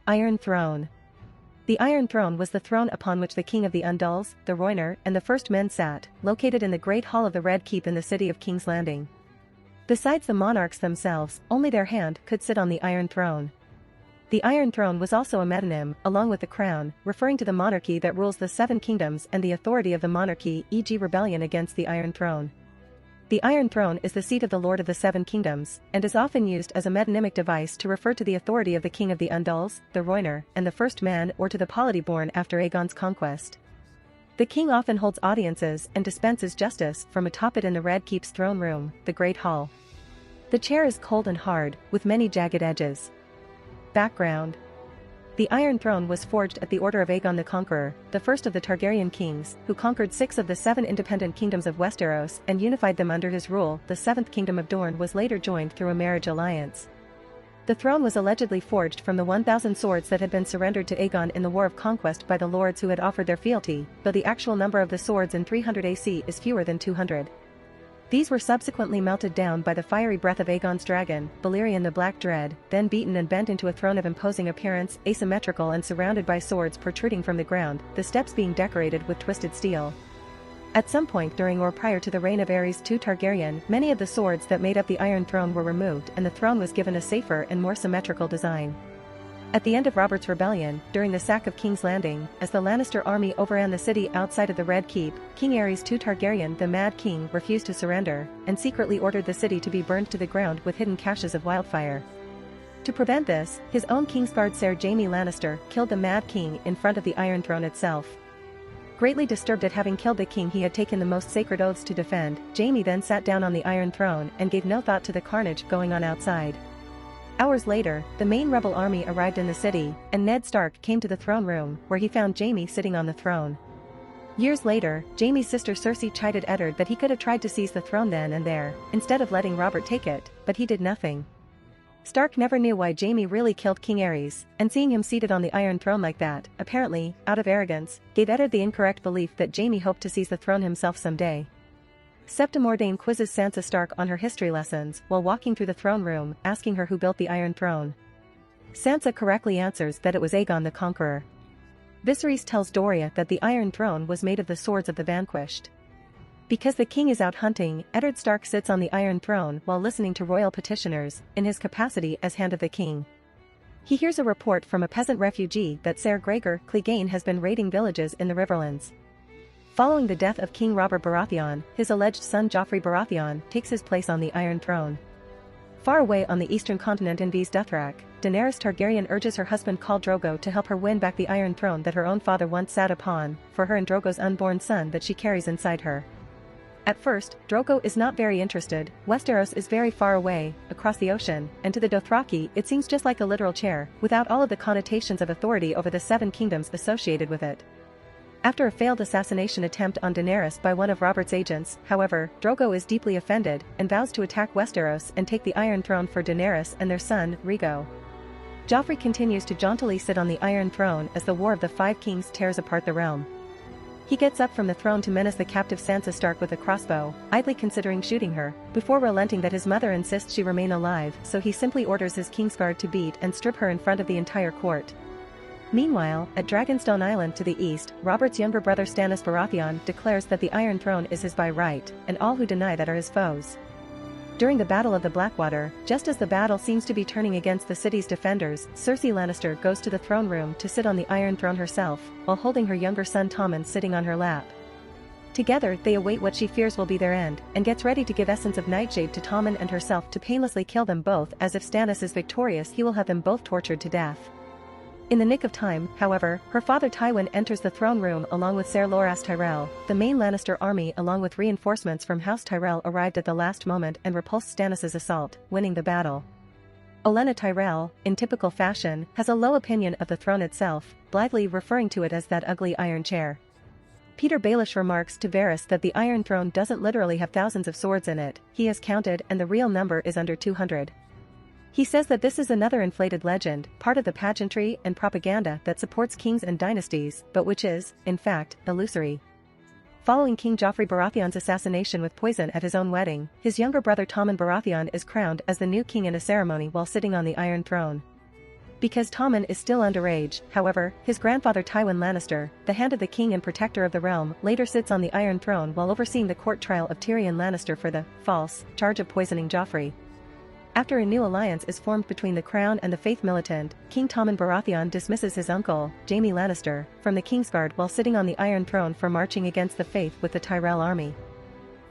Iron Throne. The Iron Throne was the throne upon which the king of the Andals, the Rhoynar, and the first men sat, located in the Great Hall of the Red Keep in the city of King's Landing. Besides the monarchs themselves, only their hand could sit on the Iron Throne. The Iron Throne was also a metonym, along with the crown, referring to the monarchy that rules the seven kingdoms and the authority of the monarchy, e.g. rebellion against the Iron Throne. The Iron Throne is the seat of the Lord of the Seven Kingdoms, and is often used as a metonymic device to refer to the authority of the king of the Andals, the Rhoynar, and the first man or to the polity born after Aegon's conquest. The king often holds audiences and dispenses justice from atop it in the Red Keep's throne room, the Great Hall. The chair is cold and hard, with many jagged edges. Background. The Iron Throne was forged at the order of Aegon the Conqueror, the first of the Targaryen kings, who conquered 6 of the 7 independent kingdoms of Westeros and unified them under his rule. The 7th kingdom of Dorne was later joined through a marriage alliance. The throne was allegedly forged from the 1,000 swords that had been surrendered to Aegon in the War of Conquest by the lords who had offered their fealty, though the actual number of the swords in 300 AC is fewer than 200. These were subsequently melted down by the fiery breath of Aegon's dragon, Balerion the Black Dread, then beaten and bent into a throne of imposing appearance, asymmetrical and surrounded by swords protruding from the ground, the steps being decorated with twisted steel. At some point during or prior to the reign of Aerys II Targaryen, many of the swords that made up the Iron Throne were removed and the throne was given a safer and more symmetrical design. At the end of Robert's rebellion, during the sack of King's Landing, as the Lannister army overran the city outside of the Red Keep, King Aerys II Targaryen the Mad King refused to surrender, and secretly ordered the city to be burned to the ground with hidden caches of wildfire. To prevent this, his own Kingsguard Ser Jaime Lannister killed the Mad King in front of the Iron Throne itself. Greatly disturbed at having killed the king he had taken the most sacred oaths to defend, Jaime then sat down on the Iron Throne and gave no thought to the carnage going on outside. Hours later, the main rebel army arrived in the city, and Ned Stark came to the throne room, where he found Jaime sitting on the throne. Years later, Jaime's sister Cersei chided Eddard that he could have tried to seize the throne then and there, instead of letting Robert take it, but he did nothing. Stark never knew why Jaime really killed King Aerys, and seeing him seated on the Iron Throne like that, apparently, out of arrogance, gave Eddard the incorrect belief that Jaime hoped to seize the throne himself someday. Septa Mordane quizzes Sansa Stark on her history lessons while walking through the throne room, asking her who built the Iron Throne. Sansa correctly answers that it was Aegon the Conqueror. Viserys tells Doria that the Iron Throne was made of the swords of the vanquished. Because the king is out hunting, Eddard Stark sits on the Iron Throne while listening to royal petitioners, in his capacity as Hand of the King. He hears a report from a peasant refugee that Ser Gregor Clegane has been raiding villages in the Riverlands. Following the death of King Robert Baratheon, his alleged son Joffrey Baratheon takes his place on the Iron Throne. Far away on the eastern continent in Vys Dothrak, Daenerys Targaryen urges her husband Khal Drogo to help her win back the Iron Throne that her own father once sat upon, for her and Drogo's unborn son that she carries inside her. At first, Drogo is not very interested. Westeros is very far away, across the ocean, and to the Dothraki it seems just like a literal chair, without all of the connotations of authority over the 7 kingdoms associated with it. After a failed assassination attempt on Daenerys by one of Robert's agents, however, Drogo is deeply offended and vows to attack Westeros and take the Iron Throne for Daenerys and their son, Rhaego. Joffrey continues to jauntily sit on the Iron Throne as the War of the Five Kings tears apart the realm. He gets up from the throne to menace the captive Sansa Stark with a crossbow, idly considering shooting her, before relenting that his mother insists she remain alive, so he simply orders his Kingsguard to beat and strip her in front of the entire court. Meanwhile, at Dragonstone Island to the east, Robert's younger brother Stannis Baratheon declares that the Iron Throne is his by right, and all who deny that are his foes. During the Battle of the Blackwater, just as the battle seems to be turning against the city's defenders, Cersei Lannister goes to the throne room to sit on the Iron Throne herself, while holding her younger son Tommen sitting on her lap. Together they await what she fears will be their end, and gets ready to give Essence of Nightshade to Tommen and herself to painlessly kill them both, as if Stannis is victorious he will have them both tortured to death. In the nick of time, however, her father Tywin enters the throne room along with Ser Loras Tyrell. The main Lannister army along with reinforcements from House Tyrell arrived at the last moment and repulsed Stannis' assault, winning the battle. Olenna Tyrell, in typical fashion, has a low opinion of the throne itself, blithely referring to it as that ugly iron chair. Peter Baelish remarks to Varys that the Iron Throne doesn't literally have thousands of swords in it, he has counted and the real number is under 200. He says that this is another inflated legend, part of the pageantry and propaganda that supports kings and dynasties, but which is, in fact, illusory. Following King Joffrey Baratheon's assassination with poison at his own wedding, his younger brother Tommen Baratheon is crowned as the new king in a ceremony while sitting on the Iron Throne. Because Tommen is still underage, however, his grandfather Tywin Lannister, the Hand of the King and Protector of the Realm, later sits on the Iron Throne while overseeing the court trial of Tyrion Lannister for the false charge of poisoning Joffrey. After a new alliance is formed between the Crown and the Faith Militant, King Tommen Baratheon dismisses his uncle, Jaime Lannister, from the Kingsguard while sitting on the Iron Throne for marching against the Faith with the Tyrell army.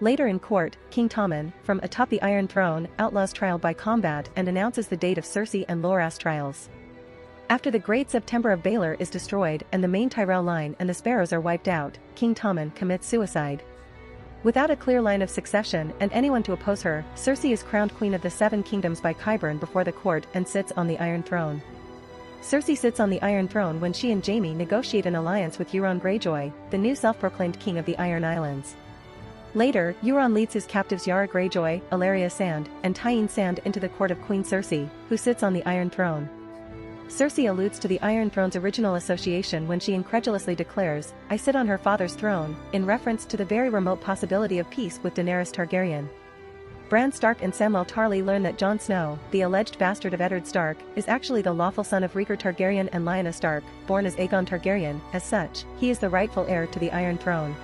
Later in court, King Tommen, from atop the Iron Throne, outlaws trial by combat and announces the date of Cersei and Loras trials. After the Great September of Baelor is destroyed and the main Tyrell line and the Sparrows are wiped out, King Tommen commits suicide. Without a clear line of succession and anyone to oppose her, Cersei is crowned Queen of the Seven Kingdoms by Qyburn before the court and sits on the Iron Throne. Cersei sits on the Iron Throne when she and Jaime negotiate an alliance with Euron Greyjoy, the new self-proclaimed king of the Iron Islands. Later, Euron leads his captives Yara Greyjoy, Alleria Sand, and Tyene Sand into the court of Queen Cersei, who sits on the Iron Throne. Cersei alludes to the Iron Throne's original association when she incredulously declares, "I sit on her father's throne," in reference to the very remote possibility of peace with Daenerys Targaryen. Bran Stark and Samwell Tarly learn that Jon Snow, the alleged bastard of Eddard Stark, is actually the lawful son of Rhaegar Targaryen and Lyanna Stark, born as Aegon Targaryen. As such, he is the rightful heir to the Iron Throne.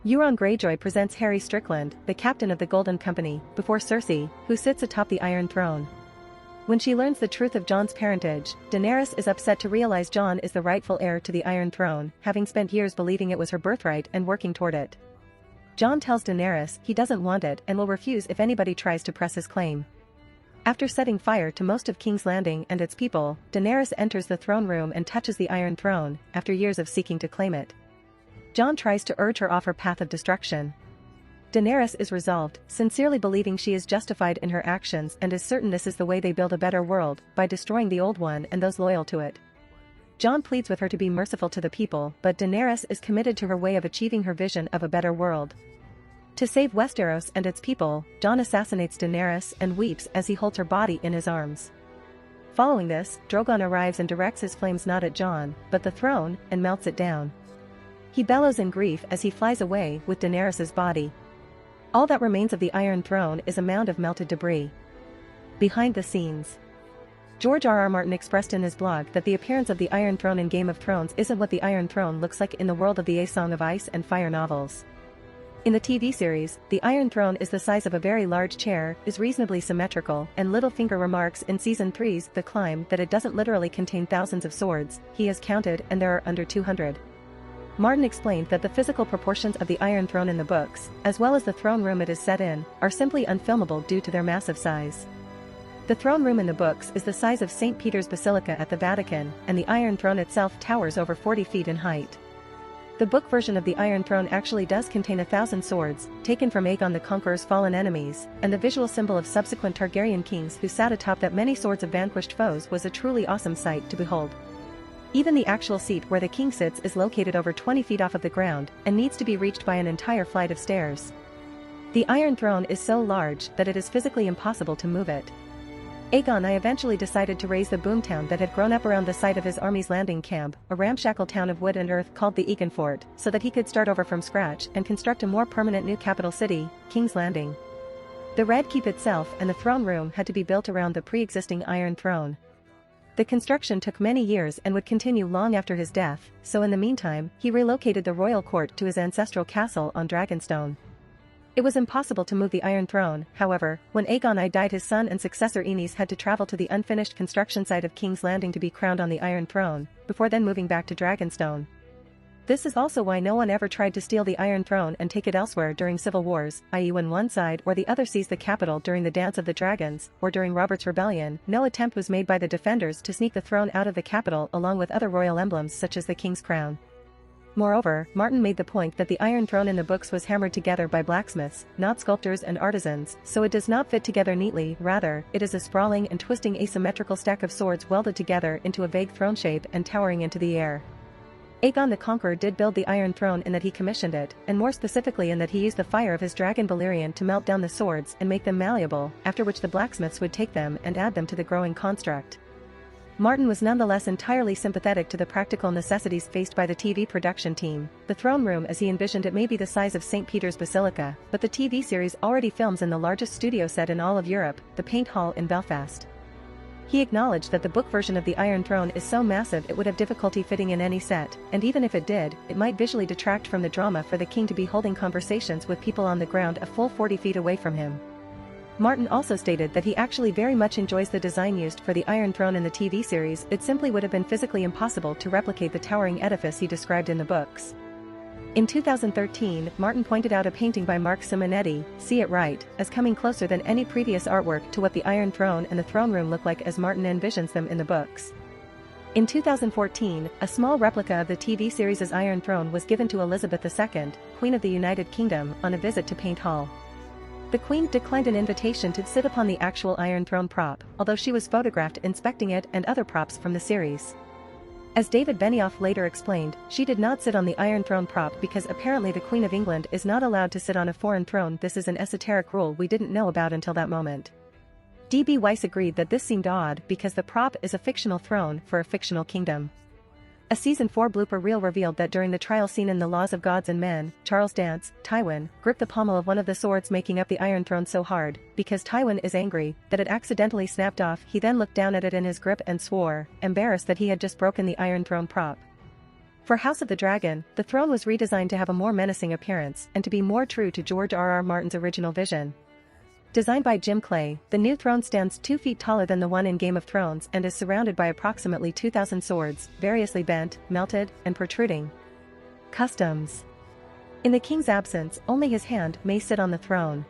Euron Greyjoy presents Harry Strickland, the captain of the Golden Company, before Cersei, who sits atop the Iron Throne. When she learns the truth of Jon's parentage, Daenerys is upset to realize Jon is the rightful heir to the Iron Throne, having spent years believing it was her birthright and working toward it. Jon tells Daenerys he doesn't want it and will refuse if anybody tries to press his claim. After setting fire to most of King's Landing and its people, Daenerys enters the throne room and touches the Iron Throne, after years of seeking to claim it. Jon tries to urge her off her path of destruction. Daenerys is resolved, sincerely believing she is justified in her actions and is certain this is the way they build a better world, by destroying the old one and those loyal to it. Jon pleads with her to be merciful to the people, but Daenerys is committed to her way of achieving her vision of a better world. To save Westeros and its people, Jon assassinates Daenerys and weeps as he holds her body in his arms. Following this, Drogon arrives and directs his flames not at Jon, but the throne, and melts it down. He bellows in grief as he flies away with Daenerys' body. All that remains of the Iron Throne is a mound of melted debris. Behind the scenes, George R.R. Martin expressed in his blog that the appearance of the Iron Throne in Game of Thrones isn't what the Iron Throne looks like in the world of the A Song of Ice and Fire novels. In the TV series, the Iron Throne is the size of a very large chair, is reasonably symmetrical, and Littlefinger remarks in Season 3's The Climb that it doesn't literally contain thousands of swords. He has counted and there are under 200. Martin explained that the physical proportions of the Iron Throne in the books, as well as the throne room it is set in, are simply unfilmable due to their massive size. The throne room in the books is the size of St. Peter's Basilica at the Vatican, and the Iron Throne itself towers over 40 feet in height. The book version of the Iron Throne actually does contain 1,000 swords, taken from Aegon the Conqueror's fallen enemies, and the visual symbol of subsequent Targaryen kings who sat atop that many swords of vanquished foes was a truly awesome sight to behold. Even the actual seat where the king sits is located over 20 feet off of the ground, and needs to be reached by an entire flight of stairs. The Iron Throne is so large that it is physically impossible to move it. Aegon I eventually decided to raise the boomtown that had grown up around the site of his army's landing camp, a ramshackle town of wood and earth called the Egan Fort, so that he could start over from scratch and construct a more permanent new capital city, King's Landing. The Red Keep itself and the throne room had to be built around the pre-existing Iron Throne. The construction took many years and would continue long after his death, so in the meantime, he relocated the royal court to his ancestral castle on Dragonstone. It was impossible to move the Iron Throne, however, when Aegon I died his son and successor Aenys had to travel to the unfinished construction site of King's Landing to be crowned on the Iron Throne, before then moving back to Dragonstone. This is also why no one ever tried to steal the Iron Throne and take it elsewhere during civil wars, i.e. when one side or the other seized the capital during the Dance of the Dragons, or during Robert's Rebellion. No attempt was made by the defenders to sneak the throne out of the capital along with other royal emblems such as the king's crown. Moreover, Martin made the point that the Iron Throne in the books was hammered together by blacksmiths, not sculptors and artisans, so it does not fit together neatly. Rather, it is a sprawling and twisting asymmetrical stack of swords welded together into a vague throne shape and towering into the air. Aegon the Conqueror did build the Iron Throne in that he commissioned it, and more specifically in that he used the fire of his dragon Balerion to melt down the swords and make them malleable, after which the blacksmiths would take them and add them to the growing construct. Martin was nonetheless entirely sympathetic to the practical necessities faced by the TV production team. The throne room as he envisioned it may be the size of St. Peter's Basilica, but the TV series already films in the largest studio set in all of Europe, the Paint Hall in Belfast. He acknowledged that the book version of the Iron Throne is so massive it would have difficulty fitting in any set, and even if it did, it might visually detract from the drama for the king to be holding conversations with people on the ground a full 40 feet away from him. Martin also stated that he actually very much enjoys the design used for the Iron Throne in the TV series. It simply would have been physically impossible to replicate the towering edifice he described in the books. In 2013, Martin pointed out a painting by Mark Simonetti, See It Right, as coming closer than any previous artwork to what the Iron Throne and the throne room look like as Martin envisions them in the books. In 2014, a small replica of the TV series' Iron Throne was given to Elizabeth II, Queen of the United Kingdom, on a visit to Paint Hall. The Queen declined an invitation to sit upon the actual Iron Throne prop, although she was photographed inspecting it and other props from the series. As David Benioff later explained, she did not sit on the Iron Throne prop because apparently the Queen of England is not allowed to sit on a foreign throne. This is an esoteric rule we didn't know about until that moment. D.B. Weiss agreed that this seemed odd because the prop is a fictional throne for a fictional kingdom. A Season 4 blooper reel revealed that during the trial scene in The Laws of Gods and Men, Charles Dance, Tywin, gripped the pommel of one of the swords making up the Iron Throne so hard, because Tywin is angry, that it accidentally snapped off. He then looked down at it in his grip and swore, embarrassed that he had just broken the Iron Throne prop. For House of the Dragon, the throne was redesigned to have a more menacing appearance and to be more true to George R.R. Martin's original vision. Designed by Jim Clay, the new throne stands 2 feet taller than the one in Game of Thrones and is surrounded by approximately 2,000 swords, variously bent, melted, and protruding. Customs. In the king's absence, only his hand may sit on the throne.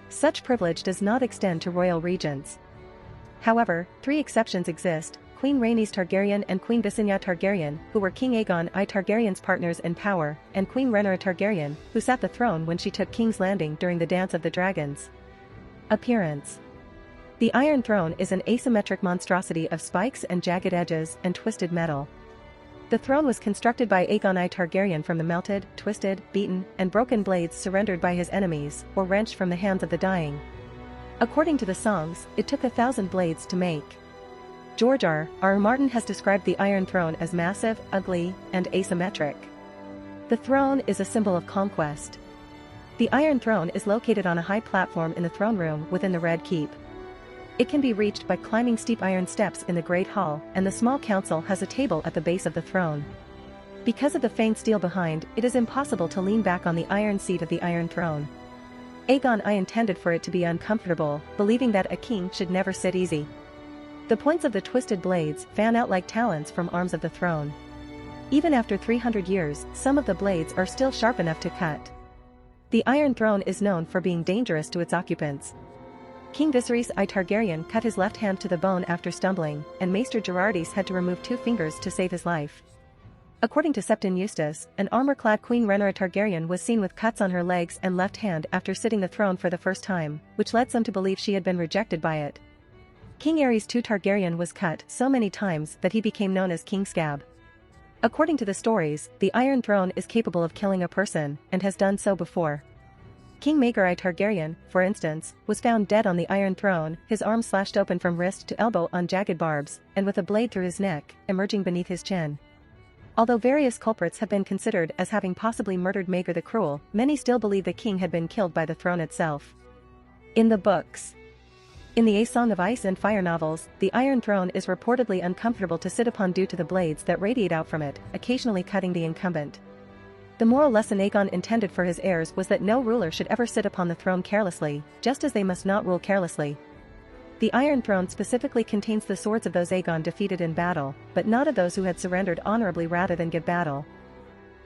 Such privilege does not extend to royal regents. However, 3 exceptions exist: Queen Rhaenys Targaryen and Queen Visenya Targaryen, who were King Aegon I Targaryen's partners in power, and Queen Rhaenyra Targaryen, who sat the throne when she took King's Landing during the Dance of the Dragons. Appearance. The Iron Throne is an asymmetric monstrosity of spikes and jagged edges and twisted metal. The throne was constructed by Aegon I Targaryen from the melted, twisted, beaten, and broken blades surrendered by his enemies or wrenched from the hands of the dying. According to the songs, it took 1,000 blades to make. George R.R. Martin has described the Iron Throne as massive, ugly, and asymmetric. The throne is a symbol of conquest. The Iron Throne is located on a high platform in the throne room within the Red Keep. It can be reached by climbing steep iron steps in the Great Hall, and the small council has a table at the base of the throne. Because of the faint steel behind, it is impossible to lean back on the iron seat of the Iron Throne. Aegon I intended for it to be uncomfortable, believing that a king should never sit easy. The points of the twisted blades fan out like talons from arms of the throne. Even after 300 years, some of the blades are still sharp enough to cut. The Iron Throne is known for being dangerous to its occupants. King Viserys I Targaryen cut his left hand to the bone after stumbling, and Maester Gerardis had to remove 2 fingers to save his life. According to Septon Eustace, an armor-clad Queen Rhaenyra Targaryen was seen with cuts on her legs and left hand after sitting the throne for the first time, which led some to believe she had been rejected by it. King Aerys II Targaryen was cut so many times that he became known as King Scab. According to the stories, the Iron Throne is capable of killing a person, and has done so before. King Maegor I Targaryen, for instance, was found dead on the Iron Throne, his arm slashed open from wrist to elbow on jagged barbs, and with a blade through his neck, emerging beneath his chin. Although various culprits have been considered as having possibly murdered Maegor the Cruel, many still believe the king had been killed by the throne itself. In the books. In the A Song of Ice and Fire novels, the Iron Throne is reportedly uncomfortable to sit upon due to the blades that radiate out from it, occasionally cutting the incumbent. The moral lesson Aegon intended for his heirs was that no ruler should ever sit upon the throne carelessly, just as they must not rule carelessly. The Iron Throne specifically contains the swords of those Aegon defeated in battle, but not of those who had surrendered honorably rather than give battle.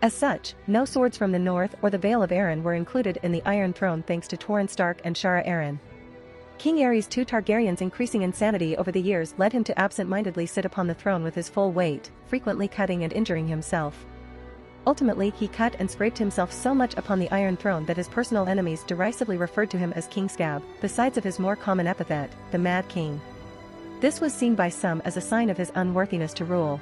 As such, no swords from the North or the Vale of Arryn were included in the Iron Throne thanks to Torrhen Stark and Shara Arryn. King Aerys II Targaryen's increasing insanity over the years led him to absent-mindedly sit upon the throne with his full weight, frequently cutting and injuring himself. Ultimately, he cut and scraped himself so much upon the Iron Throne that his personal enemies derisively referred to him as King Scab, besides of his more common epithet, the Mad King. This was seen by some as a sign of his unworthiness to rule.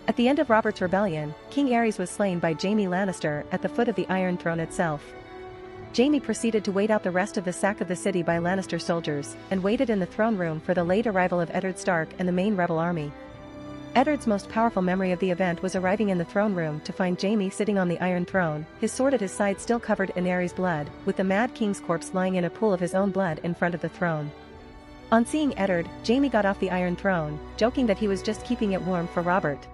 At the end of Robert's Rebellion, King Aerys was slain by Jaime Lannister at the foot of the Iron Throne itself. Jaime proceeded to wait out the rest of the sack of the city by Lannister soldiers, and waited in the throne room for the late arrival of Eddard Stark and the main rebel army. Eddard's most powerful memory of the event was arriving in the throne room to find Jaime sitting on the Iron Throne, his sword at his side still covered in Aerys' blood, with the Mad King's corpse lying in a pool of his own blood in front of the throne. On seeing Eddard, Jaime got off the Iron Throne, joking that he was just keeping it warm for Robert.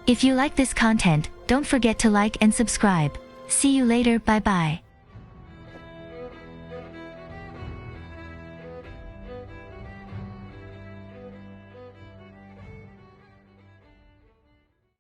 If you like this content, don't forget to like and subscribe. See you later, bye bye.